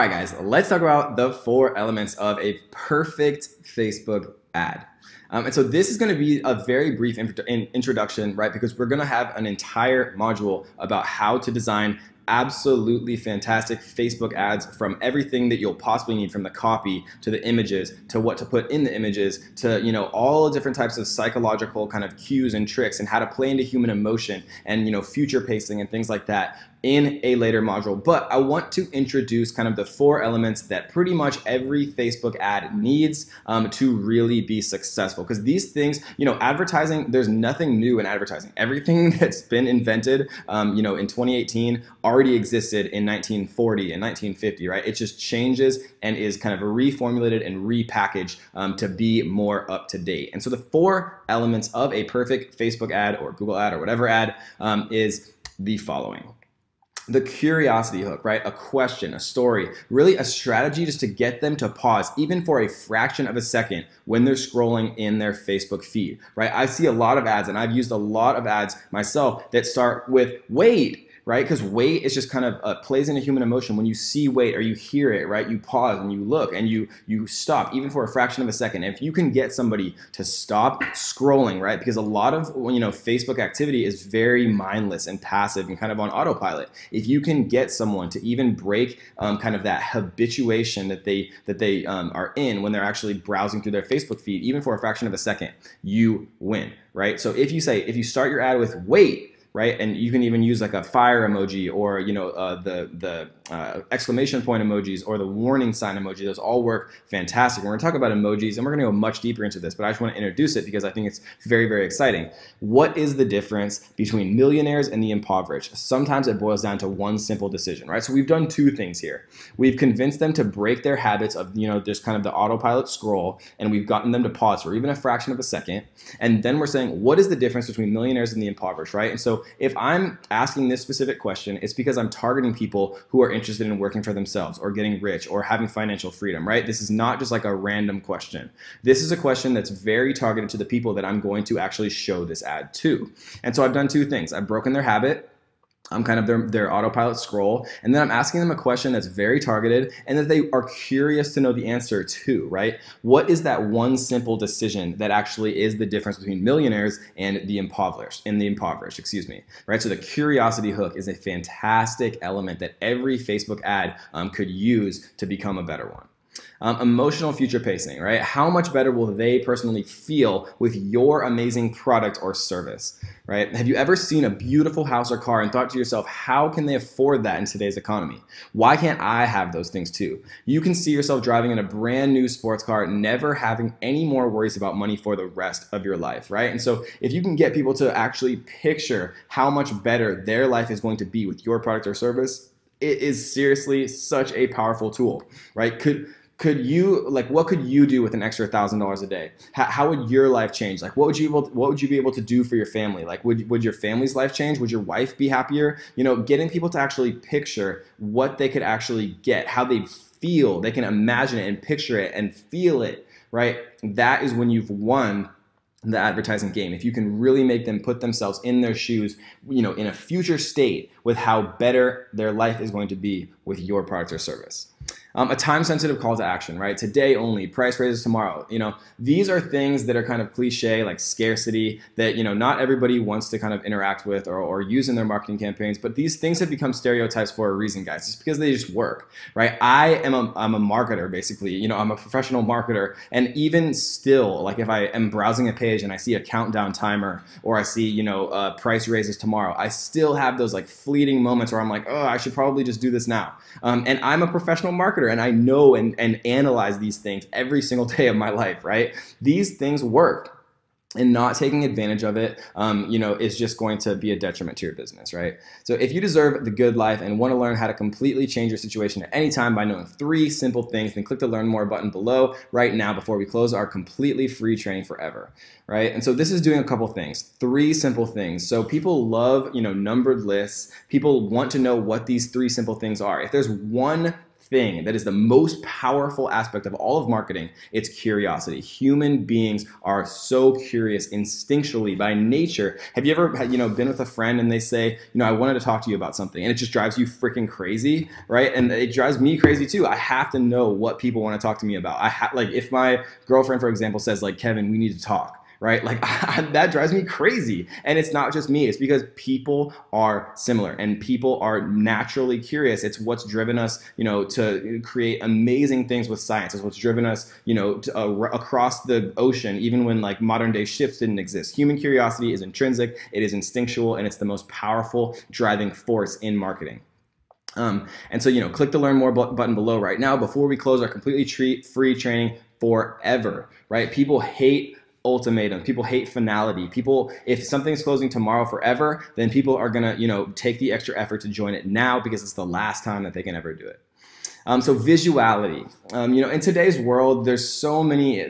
All right, guys, let's talk about the 4 elements of a perfect Facebook ad. And so this is going to be a very brief introduction, right? Because we're going to have an entire module about how to design absolutely fantastic Facebook ads, from everything that you'll possibly need, from the copy to the images to what to put in the images to, all the different types of psychological kind of cues and tricks and how to play into human emotion and, future pacing and things like that in a later module. But I want to introduce kind of the 4 elements that pretty much every Facebook ad needs to really be successful. Because these things, advertising, there's nothing new in advertising. Everything that's been invented, in 2018 already existed in 1940 and 1950, right? It just changes and is kind of reformulated and repackaged to be more up to date. And so the 4 elements of a perfect Facebook ad or Google ad or whatever ad is the following. The curiosity hook, right? A question, a story, really a strategy just to get them to pause even for a fraction of a second when they're scrolling in their Facebook feed, right? I see a lot of ads, and I've used a lot of ads myself that start with wait, right? Because wait is just kind of plays into human emotion. When you see wait or you hear it, right? You pause and you look and you stop even for a fraction of a second. And if you can get somebody to stop scrolling, right? Because a lot of Facebook activity is very mindless and passive and kind of on autopilot. If you can get someone to even break kind of that habituation that they are in when they're actually browsing through their Facebook feed, even for a fraction of a second, you win, right? So if you start your ad with wait, right? And you can even use like a fire emoji or the exclamation point emojis or the warning sign emoji. Those all work fantastic. We're going to talk about emojis, and we're going to go much deeper into this, but I just want to introduce it because I think it's very, very exciting. What is the difference between millionaires and the impoverished? Sometimes it boils down to one simple decision, right? So we've done 2 things here. We've convinced them to break their habits of just kind of the autopilot scroll, and we've gotten them to pause for even a fraction of a second. And then we're saying, what is the difference between millionaires and the impoverished, right? And so if I'm asking this specific question, it's because I'm targeting people who are interested in working for themselves or getting rich or having financial freedom, right? This is not just like a random question. This is a question that's very targeted to the people that I'm going to actually show this ad to. And so I've done 2 things. I've broken their habit. I'm kind of their autopilot scroll, and then I'm asking them a question that's very targeted and that they are curious to know the answer to, right? What is that one simple decision that actually is the difference between millionaires and the impoverished, excuse me, right? So the curiosity hook is a fantastic element that every Facebook ad could use to become a better one. Emotional future pacing, right? How much better will they personally feel with your amazing product or service, right? Have you ever seen a beautiful house or car and thought to yourself, how can they afford that in today's economy? Why can't I have those things too? You can see yourself driving in a brand new sports car, never having any more worries about money for the rest of your life, right? And so if you can get people to actually picture how much better their life is going to be with your product or service, it is seriously such a powerful tool, right? What could you do with an extra $1,000 a day? How would your life change? Like, what would you be able to do for your family? Like, would your family's life change? Would your wife be happier? Getting people to actually picture what they could actually get, how they feel, they can imagine it and picture it and feel it, right? That is when you've won the advertising game. If you can really make them put themselves in their shoes, in a future state with how better their life is going to be with your product or service. A time-sensitive call to action, right? Today only, price raises tomorrow. These are things that are kind of cliche, like scarcity, that not everybody wants to kind of interact with or use in their marketing campaigns. But these things have become stereotypes for a reason, guys. It's because they just work, right? I'm a marketer, basically. I'm a professional marketer, and even still, like if I am browsing a page and I see a countdown timer or I see price raises tomorrow, I still have those like fleeting moments where I'm like, oh, I should probably just do this now. And I'm a professional marketer, and I know and analyze these things every single day of my life, right? These things work. And not taking advantage of it, is just going to be a detriment to your business, right? So if you deserve the good life and want to learn how to completely change your situation at any time by knowing 3 simple things, then click the Learn More button below right now before we close our completely free training forever, right? And so this is doing a couple things, 3 simple things. So people love, numbered lists. People want to know what these 3 simple things are. If there's one thing that is the most powerful aspect of all of marketing, it's curiosity. Human beings are so curious instinctually by nature. Have you ever been with a friend and they say, I wanted to talk to you about something, and it just drives you freaking crazy, right? And it drives me crazy too. I have to know what people want to talk to me about. Like if my girlfriend, for example, says like, Kevin, we need to talk. Right? Like that drives me crazy. And it's not just me. It's because people are similar and people are naturally curious. It's what's driven us, to create amazing things with science. It's what's driven us, across the ocean, even when like modern day ships didn't exist. Human curiosity is intrinsic, it is instinctual, and it's the most powerful driving force in marketing. And so, click the learn more button below right now before we close our completely free training forever, right? People hate ultimatum. People hate finality. If something's closing tomorrow forever, then people are gonna, take the extra effort to join it now because it's the last time that they can ever do it. So visuality, in today's world, there's so many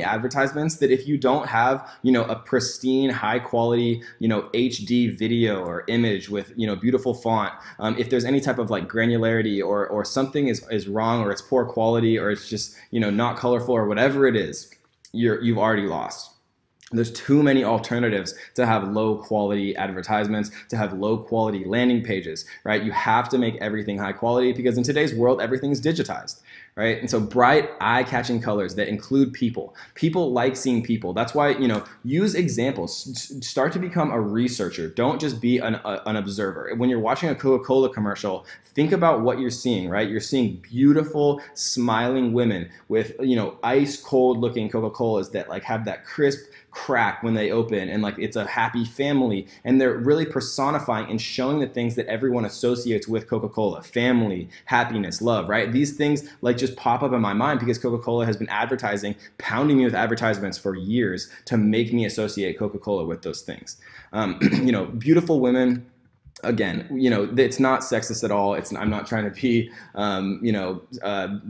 advertisements that if you don't have, a pristine, high quality, HD video or image with, beautiful font, if there's any type of like granularity or something is wrong, or it's poor quality, or it's just, not colorful, or whatever it is, you've already lost. There's too many alternatives to have low quality advertisements, to have low quality landing pages, right? You have to make everything high quality because in today's world, everything's digitized, right? And so bright, eye-catching colors that include people. People like seeing people. That's why, use examples. Start to become a researcher. Don't just be an observer. When you're watching a Coca-Cola commercial, think about what you're seeing, right? You're seeing beautiful, smiling women with, ice cold looking Coca-Colas that like have that crisp crack when they open, and like it's a happy family, and they're really personifying and showing the things that everyone associates with Coca-Cola: family, happiness, love, right? These things like just pop up in my mind because Coca-Cola has been pounding me with advertisements for years to make me associate Coca-Cola with those things. Beautiful women. Again, it's not sexist at all. I'm not trying to be,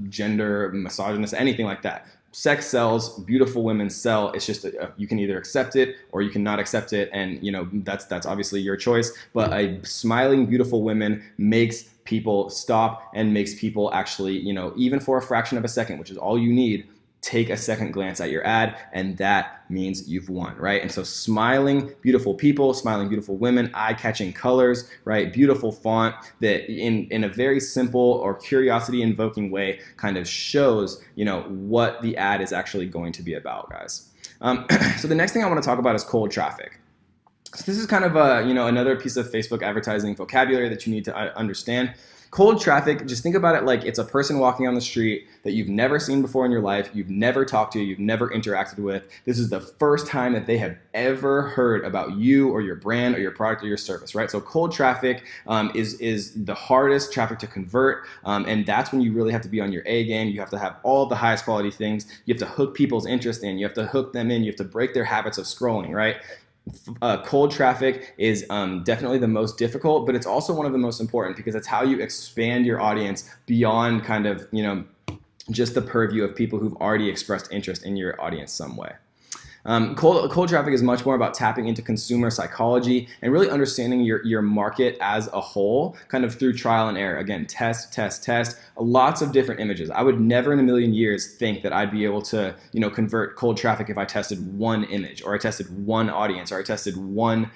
gender misogynist, anything like that. Sex sells, beautiful women sell. It's just you can either accept it or you cannot accept it, and that's obviously your choice. But a smiling, beautiful woman makes people stop and makes people actually, even for a fraction of a second, which is all you need, take a second glance at your ad, and that means you've won, right? And so smiling, beautiful people, smiling, beautiful women, eye-catching colors, right? Beautiful font that in a very simple or curiosity-invoking way kind of shows, what the ad is actually going to be about, guys. So the next thing I want to talk about is cold traffic. So this is kind of another piece of Facebook advertising vocabulary that you need to understand. Cold traffic, just think about it like it's a person walking on the street that you've never seen before in your life, you've never talked to, you've never interacted with. This is the first time that they have ever heard about you or your brand or your product or your service, right? So cold traffic is the hardest traffic to convert, and that's when you really have to be on your A game. You have to have all the highest quality things. You have to hook people's interest in. You have to hook them in. You have to break their habits of scrolling, right? Cold traffic is definitely the most difficult, but it's also one of the most important because it's how you expand your audience beyond kind of, just the purview of people who've already expressed interest in your audience some way. Cold traffic is much more about tapping into consumer psychology and really understanding your market as a whole, kind of through trial and error. Again, test, lots of different images. I would never in a million years think that I'd be able to, convert cold traffic if I tested one image, or I tested one audience, or I tested one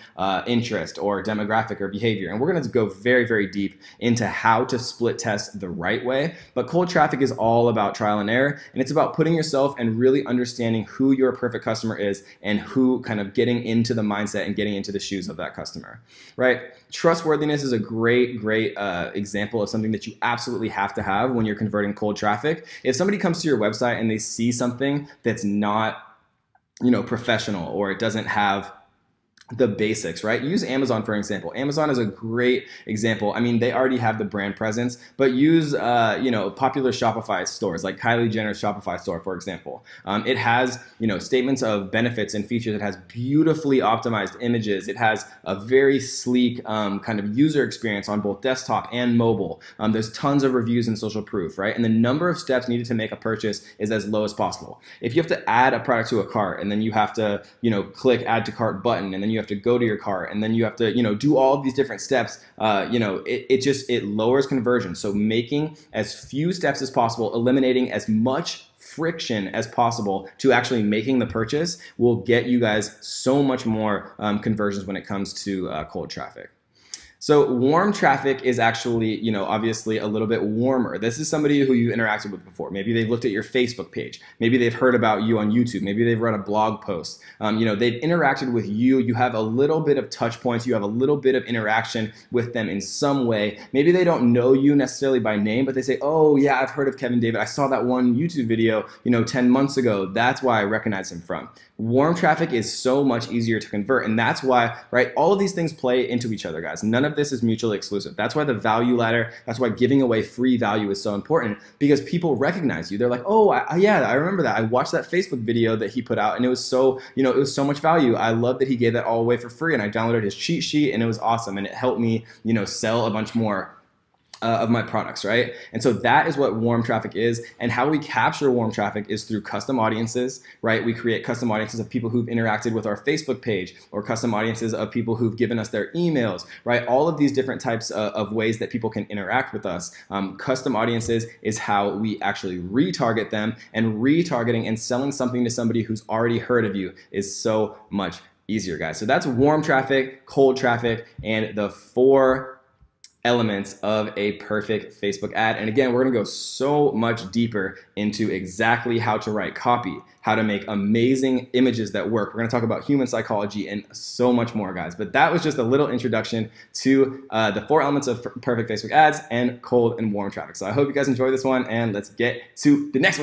interest or demographic or behavior. And we're going to go very, very deep into how to split test the right way. But cold traffic is all about trial and error, and it's about putting yourself and really understanding who your perfect customer is and who kind of getting into the mindset and getting into the shoes of that customer, right? Trustworthiness is a great example of something that you absolutely have to have when you're converting cold traffic. If somebody comes to your website and they see something that's not, professional, or it doesn't have the basics, right? Use Amazon for example. Amazon is a great example. I mean, they already have the brand presence, but use, popular Shopify stores like Kylie Jenner's Shopify store, for example. It has, statements of benefits and features. It has beautifully optimized images. It has a very sleek kind of user experience on both desktop and mobile. There's tons of reviews and social proof, right? And the number of steps needed to make a purchase is as low as possible. If you have to add a product to a cart and then you have to, click add to cart button, and then you have to go to your cart, and then you have to, do all of these different steps. It lowers conversion. So making as few steps as possible, eliminating as much friction as possible to actually making the purchase will get you guys so much more conversions when it comes to cold traffic. So warm traffic is actually, obviously a little bit warmer. This is somebody who you interacted with before. Maybe they've looked at your Facebook page. Maybe they've heard about you on YouTube. Maybe they've read a blog post. They've interacted with you. You have a little bit of touch points. You have a little bit of interaction with them in some way. Maybe they don't know you necessarily by name, but they say, oh yeah, I've heard of Kevin David. I saw that one YouTube video, 10 months ago. That's why I recognize him from. Warm traffic is so much easier to convert, and that's why, right, all of these things play into each other, guys. None of this is mutually exclusive. That's why the value ladder, that's why giving away free value is so important, because people recognize you. They're like, oh, yeah, I remember that. I watched that Facebook video that he put out, and it was so, it was so much value. I love that he gave that all away for free, and I downloaded his cheat sheet, and it was awesome, and it helped me, sell a bunch more of my products, right? And so that is what warm traffic is. And how we capture warm traffic is through custom audiences, right? We create custom audiences of people who've interacted with our Facebook page, or custom audiences of people who've given us their emails, right? All of these different types of ways that people can interact with us. Custom audiences is how we actually retarget them, and retargeting and selling something to somebody who's already heard of you is so much easier, guys. So that's warm traffic, cold traffic, and the 4 elements of a perfect Facebook ad. And again, we're gonna go so much deeper into exactly how to write copy, how to make amazing images that work. We're gonna talk about human psychology and so much more, guys. But that was just a little introduction to the 4 elements of perfect Facebook ads and cold and warm traffic. So I hope you guys enjoyed this one, and let's get to the next one.